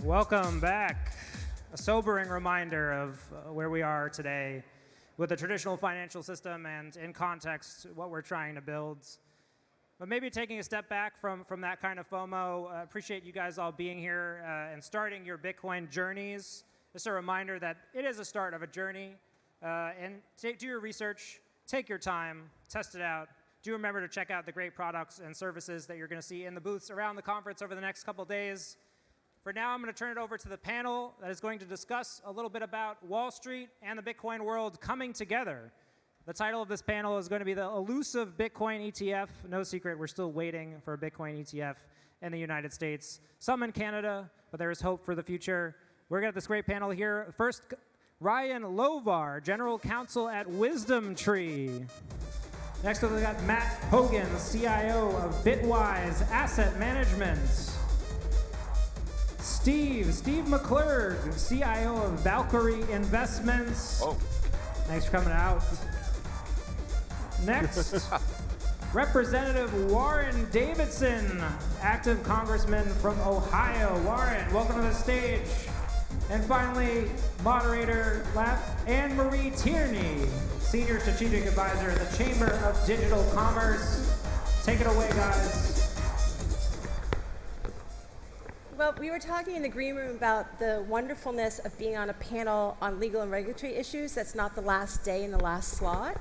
Welcome back. A sobering reminder of where we are today with the traditional financial system and in context what we're trying to build. But maybe taking a step back from that kind of FOMO, appreciate you guys all being here and starting your Bitcoin journeys. Just a reminder that it is a start of a journey. And do your research, take your time, test it out. Do remember to check out the great products and services that you're going to see in the booths around the conference over the next couple days. For now, I'm going to turn it over to the panel that is going to discuss a little bit about Wall Street and the Bitcoin world coming together. The title of this panel is going to be the Elusive Bitcoin ETF. No secret, we're still waiting for a Bitcoin ETF in the United States. Some in Canada, but there is hope for the future. We're going to have this great panel here. First, Ryan Louvar, General Counsel at Wisdom Tree. Next up, we got Matt Hougan, CIO of Bitwise Asset Management. Steve McClurg, CIO of Valkyrie Investments. Oh. Thanks for coming out. Next, Representative Warren Davidson, active congressman from Ohio. Warren, welcome to the stage. And finally, moderator Annemarie Tierney, Senior Strategic Advisor at the Chamber of Digital Commerce. Take it away, guys. Well, we were talking in the green room about the wonderfulness of being on a panel on legal and regulatory issues. That's not the last day in the last slot.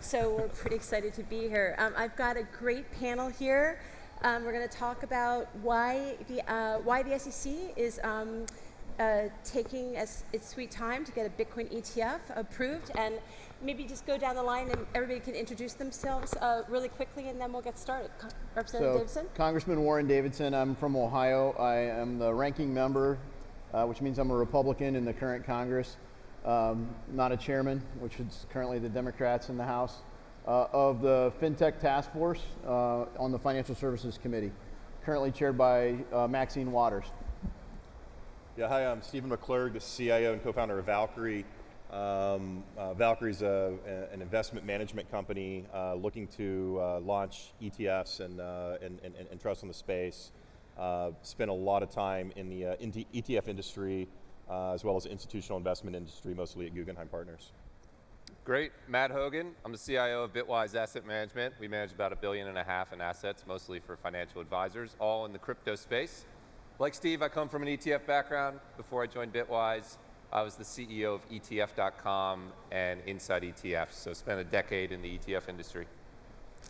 So we're pretty excited to be here. I've got a great panel here. We're going to talk about why the SEC is taking its sweet time to get a Bitcoin ETF approved, and maybe just go down the line and everybody can introduce themselves really quickly, and then we'll get started. Representative Davidson? Congressman Warren Davidson. I'm from Ohio. I am the ranking member, which means I'm a Republican in the current Congress, not a chairman, which is currently the Democrats in the House, of the FinTech Task Force on the Financial Services Committee, currently chaired by Maxine Waters. Yeah, hi, I'm Stephen McClurg, the CIO and co-founder of Valkyrie. Valkyrie's an investment management company looking to launch ETFs and trust in the space. Spent a lot of time in the ETF industry as well as the institutional investment industry, mostly at Guggenheim Partners. Great, Matt Hougan. I'm the CIO of Bitwise Asset Management. We manage about $1.5 billion in assets, mostly for financial advisors, all in the crypto space. Like Steve, I come from an ETF background. Before I joined Bitwise, I was the CEO of ETF.com and Inside ETFs, so spent a decade in the ETF industry.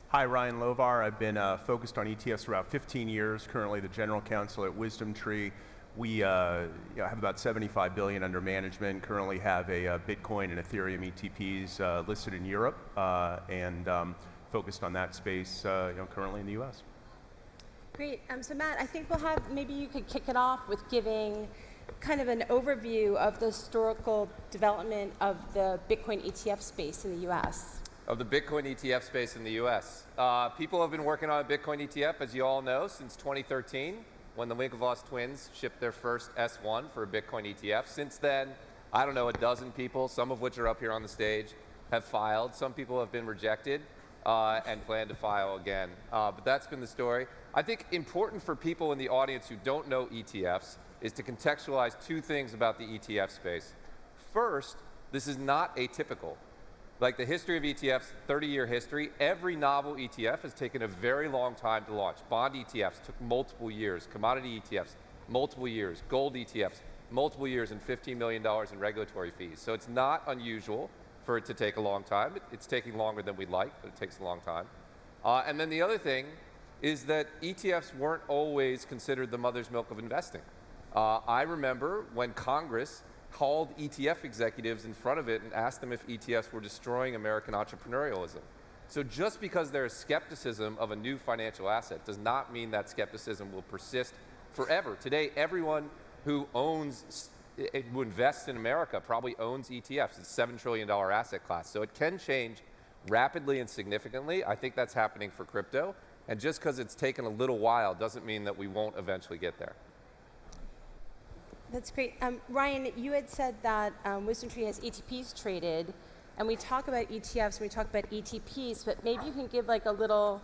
Hi, Ryan Louvar. I've been focused on ETFs for about 15 years, currently the General Counsel at Wisdom Tree. We have about $75 billion under management, currently have a Bitcoin and Ethereum ETPs listed in Europe, and focused on that space currently in the US. Great. So Matt, I think maybe you could kick it off with giving kind of an overview of the historical development of the Bitcoin ETF space in the US. Of the Bitcoin ETF space in the US. People have been working on a Bitcoin ETF, as you all know, since 2013, when the Winklevoss twins shipped their first S1 for a Bitcoin ETF. Since then, I don't know, a dozen people, some of which are up here on the stage, have filed. Some people have been rejected and plan to file again. But that's been the story. I think important for people in the audience who don't know ETFs is to contextualize two things about the ETF space. First, this is not atypical. Like the history of ETFs, 30-year history, every novel ETF has taken a very long time to launch. Bond ETFs took multiple years, commodity ETFs, multiple years, gold ETFs, multiple years, and $15 million in regulatory fees. So it's not unusual for it to take a long time. It's taking longer than we'd like, but it takes a long time. And then the other thing is that ETFs weren't always considered the mother's milk of investing. I remember when Congress called ETF executives in front of it and asked them if ETFs were destroying American entrepreneurialism. So just because there is skepticism of a new financial asset does not mean that skepticism will persist forever. Today, everyone who invests in America probably owns ETFs. It's a $7 trillion asset class. So it can change rapidly and significantly. I think that's happening for crypto. And just because it's taken a little while doesn't mean that we won't eventually get there. That's great. Ryan, you had said that Wisdom Tree has ETPs traded, and we talk about ETFs and we talk about ETPs, but maybe you can give like a little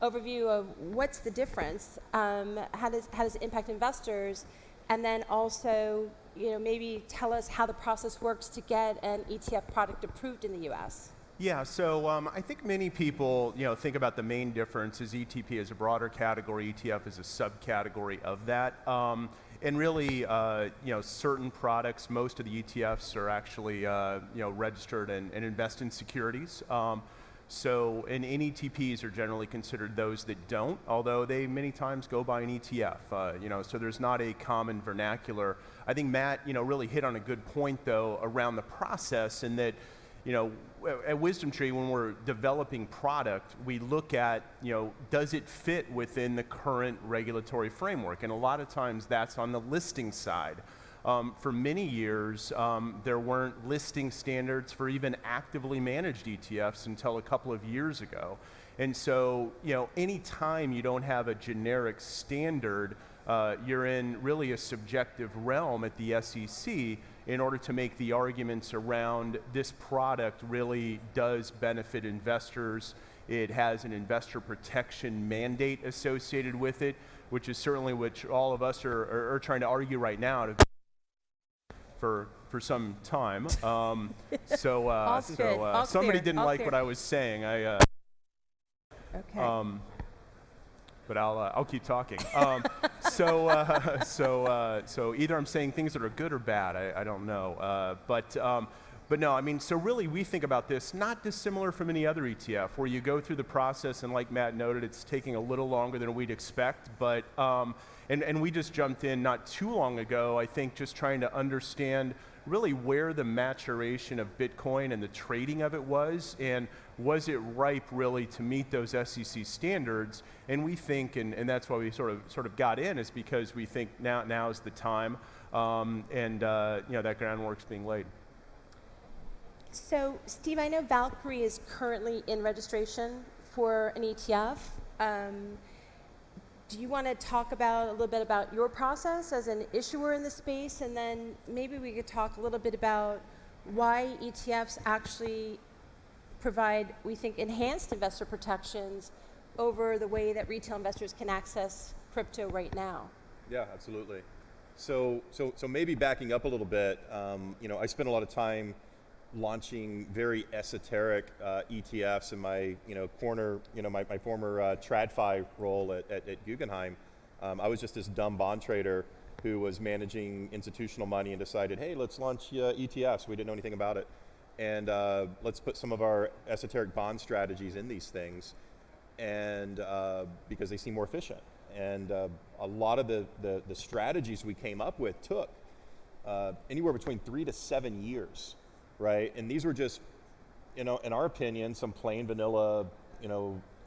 overview of what's the difference, how does it impact investors, And then also, maybe tell us how the process works to get an ETF product approved in the US. Yeah, so I think many people, think about the main difference is ETP as a broader category, ETF is a subcategory of that. And really, certain products, most of the ETFs are actually, registered and invest in securities. And ETPs are generally considered those that don't, although they many times go by an ETF. So there's not a common vernacular. I think Matt, really hit on a good point though around the process, and that, at Wisdom Tree, when we're developing product, we look at, does it fit within the current regulatory framework? And a lot of times that's on the listing side. For many years, there weren't listing standards for even actively managed ETFs until a couple of years ago. And so, any time you don't have a generic standard, you're in really a subjective realm at the SEC in order to make the arguments around this product really does benefit investors. It has an investor protection mandate associated with it, which is certainly which all of us are trying to argue right now for some time. Somebody didn't like what I was saying. Okay. But I'll keep talking. So either I'm saying things that are good or bad. I don't know. But no, I mean, so really we think about this not dissimilar from any other ETF, where you go through the process, and like Matt noted, it's taking a little longer than we'd expect. But and we just jumped in not too long ago, I think, just trying to understand really where the maturation of Bitcoin and the trading of it was, and was it ripe really to meet those SEC standards? And we think, and that's why we sort of got in, is because we think now is the time, that groundwork's being laid. So, Steve, I know Valkyrie is currently in registration for an ETF. Do you want to talk a little bit about your process as an issuer in the space, and then maybe we could talk a little bit about why ETFs actually provide, we think, enhanced investor protections over the way that retail investors can access crypto right now? Yeah, absolutely. So maybe backing up a little bit, I spent a lot of time launching very esoteric ETFs in my corner, my former TradFi role at Guggenheim. I was just this dumb bond trader who was managing institutional money and decided, hey, let's launch ETFs. We didn't know anything about it. And let's put some of our esoteric bond strategies in these things, and because they seem more efficient. And a lot of the strategies we came up with took anywhere between 3 to 7 years. Right, and these were just, in our opinion, some plain vanilla,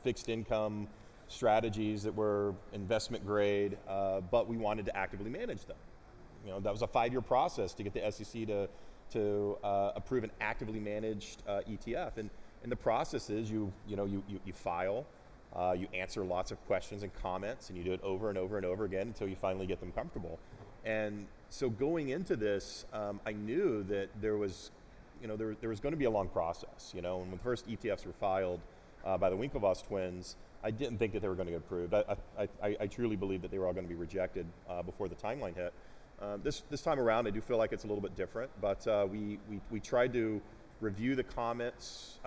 fixed income strategies that were investment grade, but we wanted to actively manage them. That was a 5-year process to get the SEC to approve an actively managed ETF, and the process is you file, you answer lots of questions and comments, and you do it over and over and over again until you finally get them comfortable. And so going into this, I knew that there was going to be a long process, and when the first ETFs were filed by the Winklevoss twins, I didn't think that they were going to get approved. I truly believe that they were all going to be rejected before the timeline hit. This time around, I do feel like it's a little bit different, but we tried to review the comments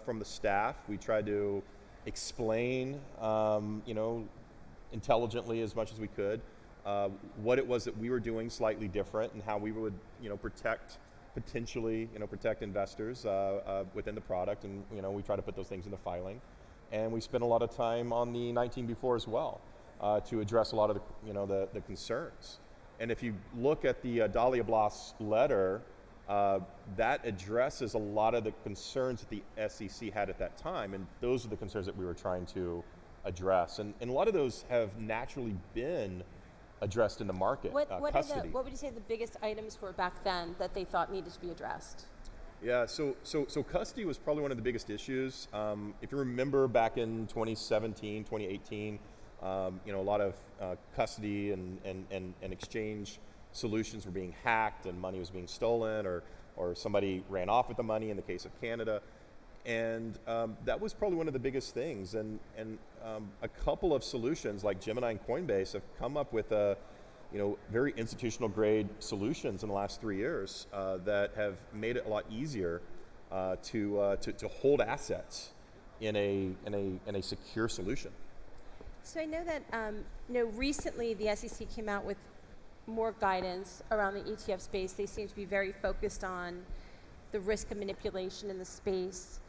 from the staff. We tried to explain, intelligently as much as we could, what it was that we were doing slightly different and how we would, potentially, protect investors within the product, and we try to put those things in the filing, and we spent a lot of time on the 19B4 as well to address a lot of the concerns. And if you look at the Dahlia Bloss letter, that addresses a lot of the concerns that the SEC had at that time, and those are the concerns that we were trying to address, and a lot of those have naturally been addressed in the market. What custody. what would you say the biggest items were back then that they thought needed to be addressed? Yeah, so custody was probably one of the biggest issues. If you remember back in 2017, 2018, a lot of custody and exchange solutions were being hacked, and money was being stolen, or somebody ran off with the money in the case of Canada. And that was probably one of the biggest things. And a couple of solutions like Gemini and Coinbase have come up with a very institutional grade solutions in the last 3 years that have made it a lot easier to hold assets in a secure solution. So I know that recently the SEC came out with more guidance around the ETF space. They seem to be very focused on the risk of manipulation in the space.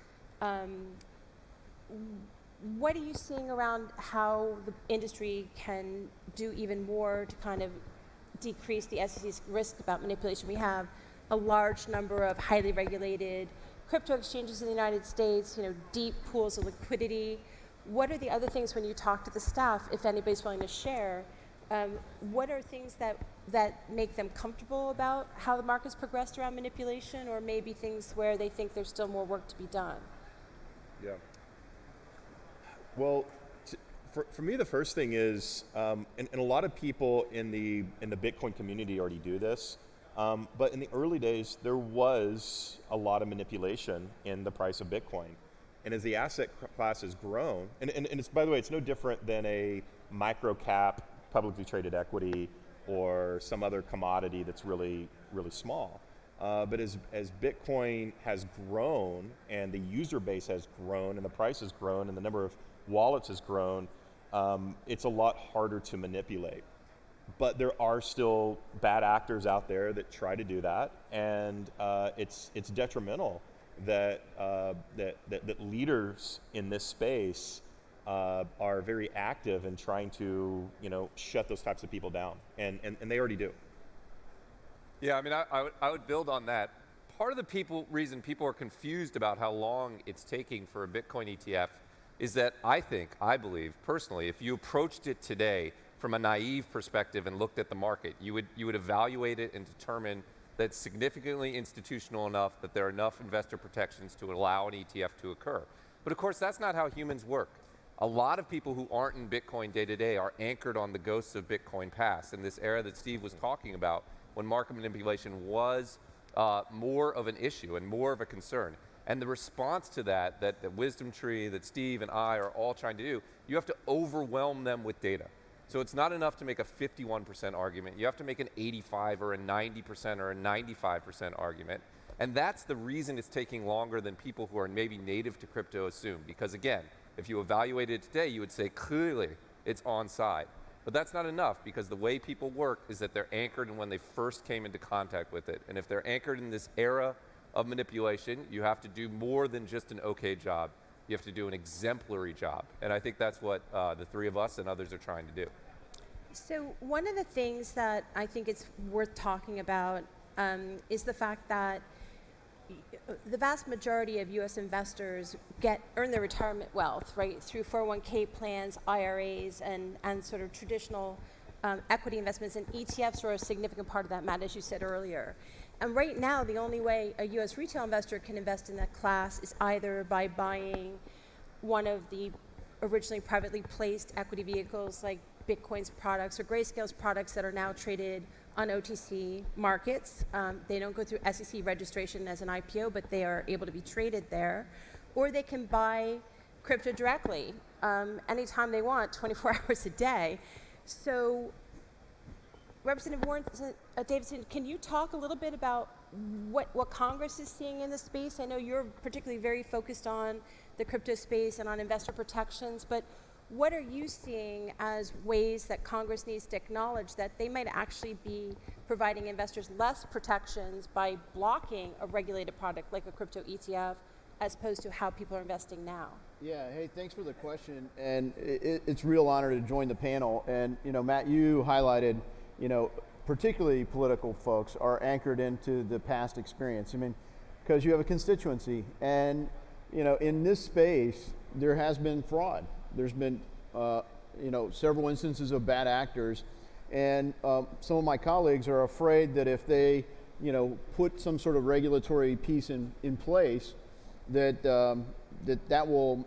What are you seeing around how the industry can do even more to kind of decrease the SEC's risk about manipulation? We have a large number of highly regulated crypto exchanges in the United States, deep pools of liquidity. What are the other things when you talk to the staff, if anybody's willing to share, what are things that make them comfortable about how the market's progressed around manipulation, or maybe things where they think there's still more work to be done? Yeah. Well, for me, the first thing is, and a lot of people in the Bitcoin community already do this, but in the early days, there was a lot of manipulation in the price of Bitcoin. And as the asset class has grown, and it's, by the way, it's no different than a micro cap publicly traded equity or some other commodity that's really, really small. But as Bitcoin has grown and the user base has grown and the price has grown and the number of wallets has grown, it's a lot harder to manipulate. But there are still bad actors out there that try to do that, and it's detrimental that leaders in this space are very active in trying to shut those types of people down, and they already do. Yeah, I mean, I would build on that. Part of the reason people are confused about how long it's taking for a Bitcoin ETF is that I believe personally, if you approached it today from a naive perspective and looked at the market, you would evaluate it and determine that it's significantly institutional enough that there are enough investor protections to allow an ETF to occur. But of course, that's not how humans work. A lot of people who aren't in Bitcoin day to day are anchored on the ghosts of Bitcoin past, in this era that Steve was talking about, when market manipulation was more of an issue and more of a concern. And the response to that the wisdom tree that Steve and I are all trying to do, you have to overwhelm them with data. So it's not enough to make a 51% argument. You have to make an 85 or a 90% or a 95% argument. And that's the reason it's taking longer than people who are maybe native to crypto assume. Because again, if you evaluated it today, you would say clearly it's on side. But that's not enough, because the way people work is that they're anchored in when they first came into contact with it. And if they're anchored in this era of manipulation, you have to do more than just an okay job. You have to do an exemplary job. And I think that's what the three of us and others are trying to do. So one of the things that I think it's worth talking about is the fact that the vast majority of U.S. investors earn their retirement wealth, right, through 401k plans, IRAs, and sort of traditional equity investments, and ETFs are a significant part of that, Matt, as you said earlier. And right now, the only way a U.S. retail investor can invest in that class is either by buying one of the originally privately placed equity vehicles like Bitcoin's products or Grayscale's products that are now traded on OTC markets. They don't go through SEC registration as an IPO, but they are able to be traded there. Or they can buy crypto directly anytime they want, 24 hours a day. So, Representative Warren, Davidson, can you talk a little bit about what Congress is seeing in this space? I know you're particularly very focused on the crypto space and on investor protections, but what are you seeing as ways that Congress needs to acknowledge that they might actually be providing investors less protections by blocking a regulated product like a crypto ETF, as opposed to how people are investing now? Yeah, hey, thanks for the question. And it's a real honor to join the panel. And, Matt, you highlighted, particularly political folks are anchored into the past experience. I mean, because you have a constituency. And, in this space, there has been fraud. There's been, several instances of bad actors, and some of my colleagues are afraid that if they, put some sort of regulatory piece in place, that will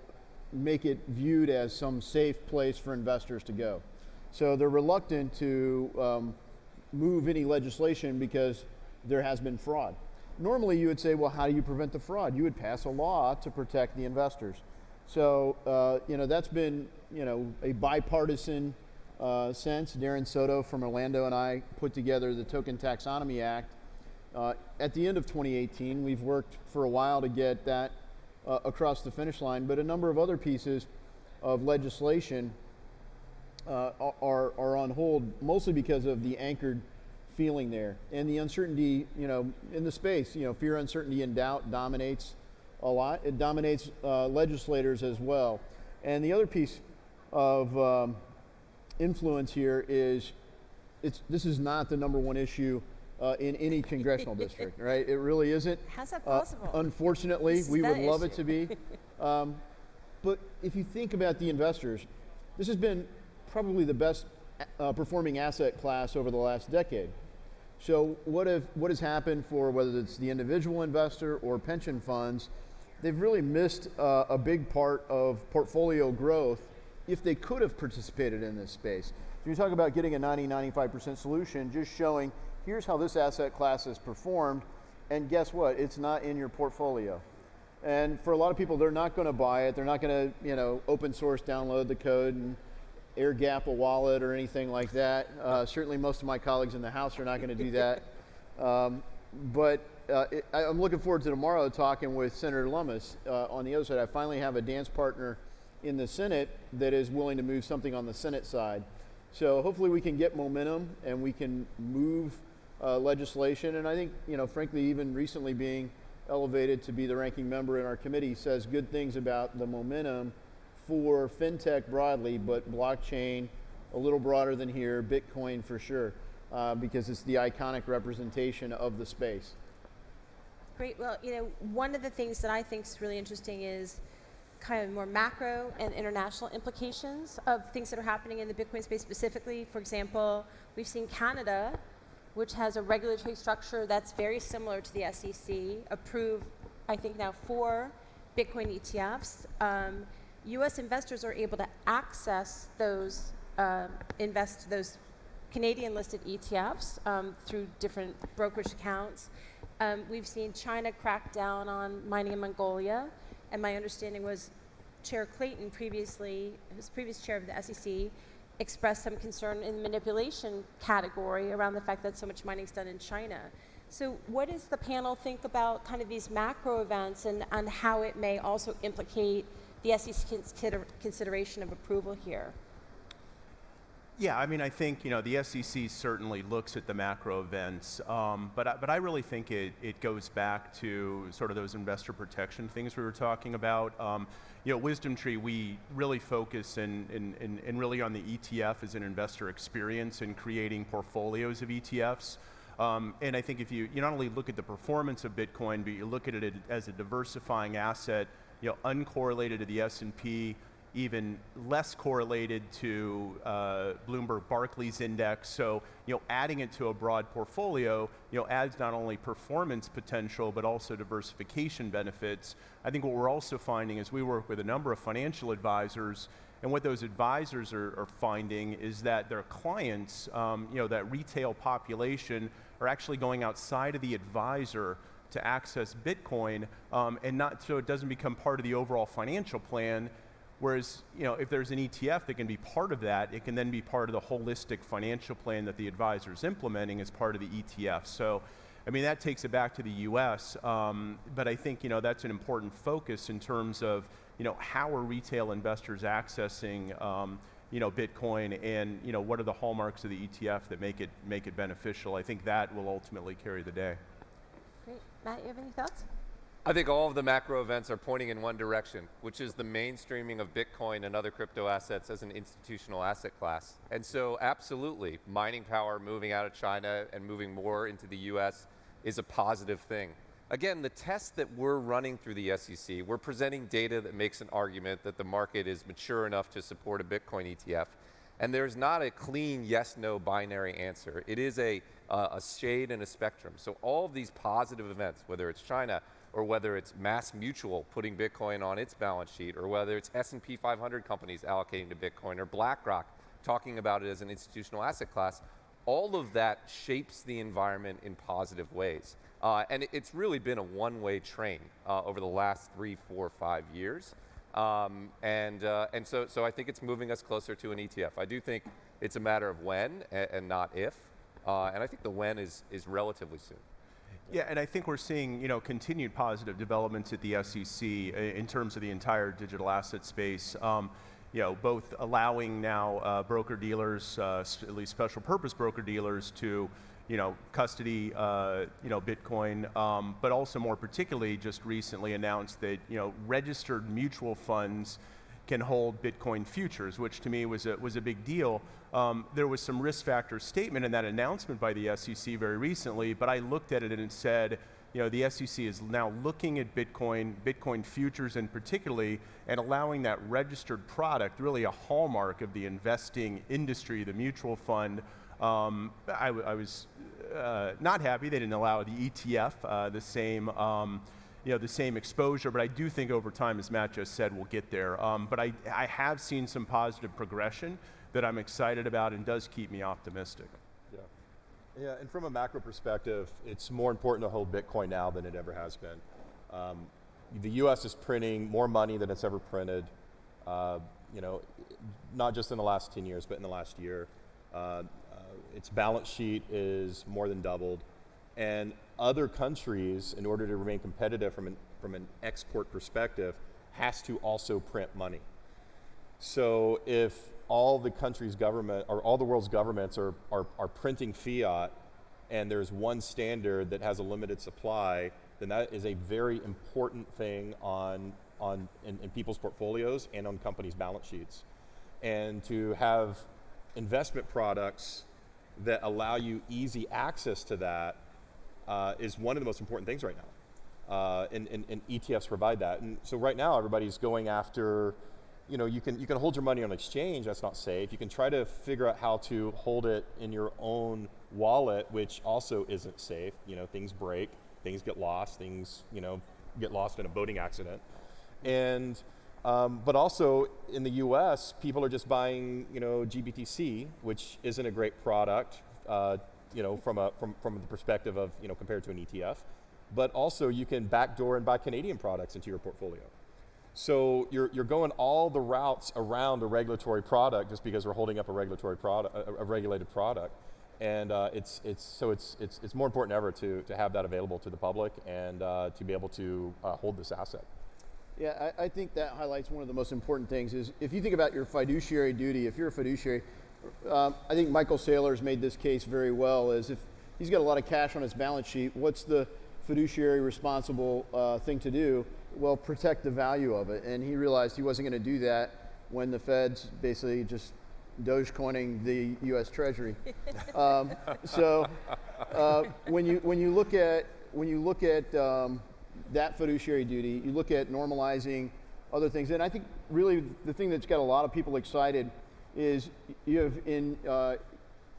make it viewed as some safe place for investors to go. So they're reluctant to move any legislation because there has been fraud. Normally, you would say, well, how do you prevent the fraud? You would pass a law to protect the investors. So, that's been, a bipartisan since. Darren Soto from Orlando and I put together the Token Taxonomy Act. At the end of 2018, we've worked for a while to get that across the finish line, but a number of other pieces of legislation are on hold, mostly because of the anchored feeling there and the uncertainty, in the space. Fear, uncertainty, and doubt dominates a lot. It dominates legislators as well. And the other piece of influence here is this is not the number one issue in any congressional district, right? It really isn't. How's that possible? Unfortunately, This is we would that love it issue. to be. But if you think about the investors, this has been probably the best performing asset class over the last decade. So what has happened for whether it's the individual investor or pension funds? They've really missed a big part of portfolio growth if they could have participated in this space. If you talk about getting a 90-95% solution, just showing here's how this asset class has performed, and guess what? It's not in your portfolio. And for a lot of people, they're not going to buy it. They're not going to, open source, download the code, and air gap a wallet or anything like that. Certainly, most of my colleagues in the House are not going to do that. But I'm looking forward to tomorrow talking with Senator Lummis on the other side. I finally have a dance partner in the Senate that is willing to move something on the Senate side. So hopefully we can get momentum and we can move legislation. And I think, frankly, even recently being elevated to be the ranking member in our committee says good things about the momentum for fintech broadly, but blockchain a little broader than here, Bitcoin for sure, because it's the iconic representation of the space. Great. Well, one of the things that I think is really interesting is kind of more macro and international implications of things that are happening in the Bitcoin space specifically. For example, we've seen Canada, which has a regulatory structure that's very similar to the SEC, approve, I think now 4 Bitcoin ETFs. U.S. investors are able to access those, those Canadian-listed ETFs through different brokerage accounts. We've seen China crack down on mining in Mongolia, and my understanding was Chair Clayton previously, who's previous chair of the SEC, expressed some concern in the manipulation category around the fact that so much mining is done in China. So what does the panel think about kind of these macro events and how it may also implicate the SEC's consideration of approval here? Yeah, I think the SEC certainly looks at the macro events, but I really think it goes back to sort of those investor protection things we were talking about. Wisdom Tree, we really focus and really on the ETF as an investor experience in creating portfolios of ETFs. And I think if you not only look at the performance of Bitcoin, but you look at it as a diversifying asset, uncorrelated to the S&P, even less correlated to Bloomberg Barclays Index. So, adding it to a broad portfolio, adds not only performance potential, but also diversification benefits. I think what we're also finding is we work with a number of financial advisors, and what those advisors are finding is that their clients, that retail population, are actually going outside of the advisor to access Bitcoin, and not so it doesn't become part of the overall financial plan. Whereas, if there's an ETF that can be part of that, it can then be part of the holistic financial plan that the advisor is implementing as part of the ETF. So, that takes it back to the U.S., but I think, that's an important focus in terms of, how are retail investors accessing, Bitcoin, and, what are the hallmarks of the ETF that make it beneficial. I think that will ultimately carry the day. Great. Matt, you have any thoughts? I think all of the macro events are pointing in one direction, which is the mainstreaming of Bitcoin and other crypto assets as an institutional asset class. And so absolutely, mining power moving out of China and moving more into the US is a positive thing. Again, the test that we're running through the SEC, we're presenting data that makes an argument that the market is mature enough to support a Bitcoin ETF. And there's not a clean yes-no binary answer. It is a shade and a spectrum. So all of these positive events, whether it's China, or whether it's Mass Mutual putting Bitcoin on its balance sheet, or whether it's S&P 500 companies allocating to Bitcoin, or BlackRock talking about it as an institutional asset class, all of that shapes the environment in positive ways. And it's really been a one-way train over the last 3, 4, 5 years. So I think it's moving us closer to an ETF. I do think it's a matter of when and not if. And I think the when is relatively soon. Yeah, and I think we're seeing, continued positive developments at the SEC in terms of the entire digital asset space. Both allowing now broker-dealers, at least special purpose broker-dealers, to custody, Bitcoin, but also more particularly just recently announced that, registered mutual funds can hold Bitcoin futures, which to me was a big deal. There was some risk factor statement in that announcement by the SEC very recently, but I looked at it and it said, the SEC is now looking at Bitcoin futures in particularly, and allowing that registered product, really a hallmark of the investing industry, the mutual fund. I was not happy they didn't allow the ETF the same exposure, but I do think over time, as Matt just said, we'll get there. But I have seen some positive progression that I'm excited about and does keep me optimistic. Yeah, and from a macro perspective, it's more important to hold Bitcoin now than it ever has been. The U.S. is printing more money than it's ever printed, not just in the last 10 years, but in the last year. Its balance sheet is more than doubled. And other countries, in order to remain competitive from an export perspective, has to also print money. So if all the country's government, or all the world's governments are printing fiat, and there's one standard that has a limited supply, then that is a very important thing in people's portfolios and on companies' balance sheets. And to have investment products that allow you easy access to that is one of the most important things right now. And ETFs provide that. And so right now everybody's going after, you can hold your money on exchange, that's not safe. You can try to figure out how to hold it in your own wallet, which also isn't safe. Things break, things get lost, things, get lost in a boating accident. And but also in the U.S., people are just buying, GBTC, which isn't a great product, from the perspective of, compared to an ETF. But also you can backdoor and buy Canadian products into your portfolio. So you're going all the routes around a regulatory product just because we're holding up a regulatory product, a regulated product. And it's more important than ever to have that available to the public and to be able to hold this asset. Yeah, I think that highlights one of the most important things is if you think about your fiduciary duty, if you're a fiduciary, I think Michael Saylor's made this case very well, is if he's got a lot of cash on his balance sheet, what's the fiduciary responsible thing to do? Well, protect the value of it. And he realized he wasn't going to do that when the Fed's basically just Dogecoining the U.S. Treasury. When you look at that fiduciary duty, you look at normalizing other things, and I think really the thing that's got a lot of people excited is you have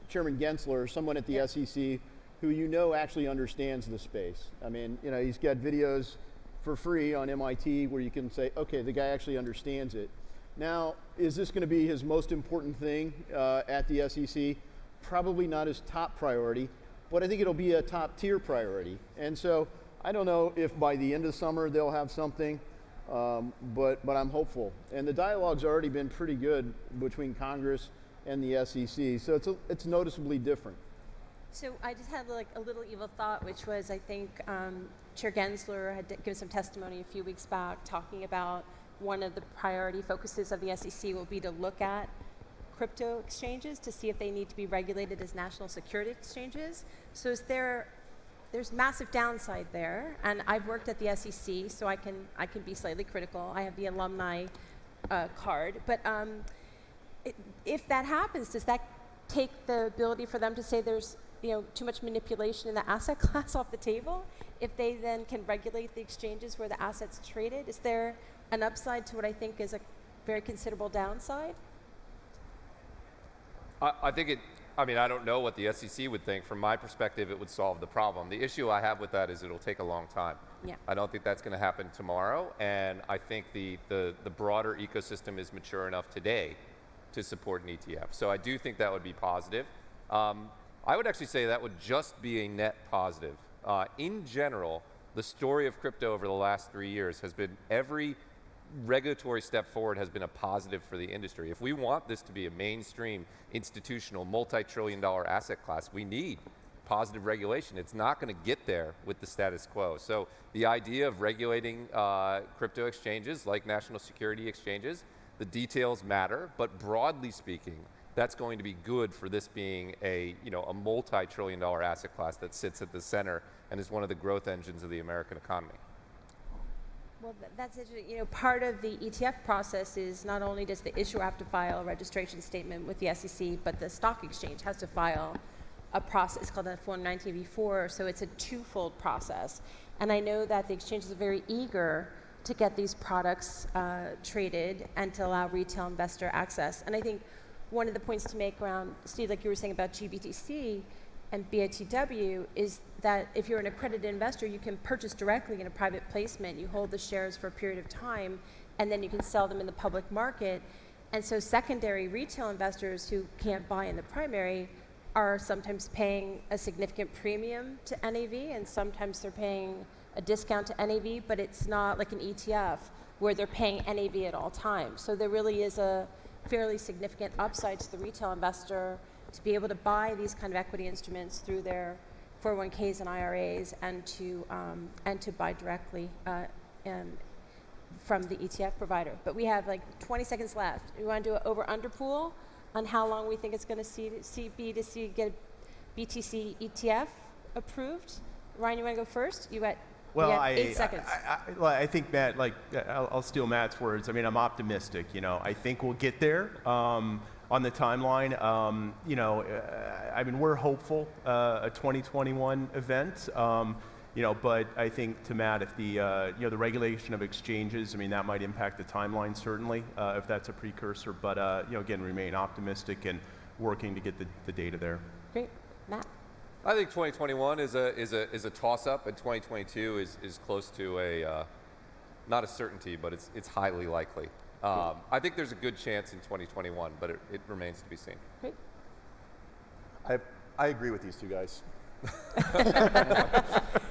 Chairman Gensler, someone at the SEC who actually understands the space. I mean, he's got videos for free on MIT where you can say, okay, the guy actually understands it. Now, is this going to be his most important thing at the SEC? Probably not his top priority, but I think it'll be a top tier priority. And so I don't know if by the end of summer they'll have something, but I'm hopeful. And the dialogue's already been pretty good between Congress and the SEC, so it's noticeably different. So I just had a little evil thought, which was I think Chair Gensler had given some testimony a few weeks back talking about one of the priority focuses of the SEC will be to look at crypto exchanges to see if they need to be regulated as national security exchanges. So there's massive downside there, and I've worked at the SEC, so I can be slightly critical. I have the alumni card, but if that happens, does that take the ability for them to say there's too much manipulation in the asset class off the table? If they then can regulate the exchanges where the asset's traded, is there an upside to what I think is a very considerable downside? I don't know what the SEC would think. From my perspective, it would solve the problem. The issue I have with that is it'll take a long time. Yeah. I don't think that's going to happen tomorrow, and I think the broader ecosystem is mature enough today to support an ETF. So I do think that would be positive. I would actually say that would just be a net positive. In general, the story of crypto over the last 3 years has been every regulatory step forward has been a positive for the industry. If we want this to be a mainstream, institutional, multi-trillion-dollar asset class, we need positive regulation. It's not going to get there with the status quo. So the idea of regulating crypto exchanges like national security exchanges, the details matter, but broadly speaking, that's going to be good for this being a multi-trillion-dollar asset class that sits at the center and is one of the growth engines of the American economy. Well, that's interesting. You know, part of the ETF process is not only does the issuer have to file a registration statement with the SEC, but the stock exchange has to file a process called a Form 19v4, so it's a twofold process. And I know that the exchanges are very eager to get these products traded and to allow retail investor access. And I think one of the points to make around, Steve, like you were saying about GBTC and BITW, is that if you're an accredited investor, you can purchase directly in a private placement. You hold the shares for a period of time, and then you can sell them in the public market. And so secondary retail investors who can't buy in the primary are sometimes paying a significant premium to NAV, and sometimes they're paying a discount to NAV, but it's not like an ETF where they're paying NAV at all times. So there really is a fairly significant upside to the retail investor to be able to buy these kind of equity instruments through their 401ks and IRAs, and to buy directly from the ETF provider. But we have like 20 seconds left. We want to do an over-under pool on how long we think it's going to get a BTC ETF approved. Ryan, you want to go first? You got Well, you have 8 seconds. I think, Matt, I'll steal Matt's words. I mean, I'm optimistic. I think we'll get there on the timeline. I mean, we're hopeful a 2021 event. But I think, to Matt, if the regulation of exchanges, I mean, that might impact the timeline certainly if that's a precursor. But again, remain optimistic and working to get the data there. Great, Matt. I think 2021 is a toss-up, and 2022 is close to a not a certainty, but it's highly likely. I think there's a good chance in 2021, but it remains to be seen. Great. I agree with these two guys.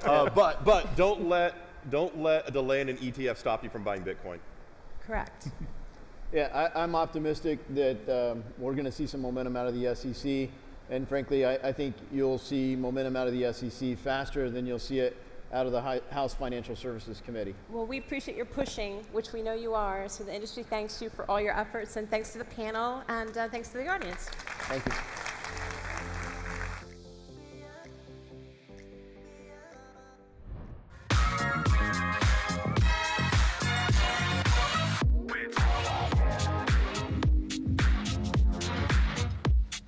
But don't let a delay in an ETF stop you from buying Bitcoin. Correct. Yeah, I'm optimistic that we're going to see some momentum out of the SEC. And frankly, I think you'll see momentum out of the SEC faster than you'll see it out of the House Financial Services Committee. Well, we appreciate your pushing, which we know you are. So the industry thanks you for all your efforts, and thanks to the panel, and thanks to the audience. Thank you.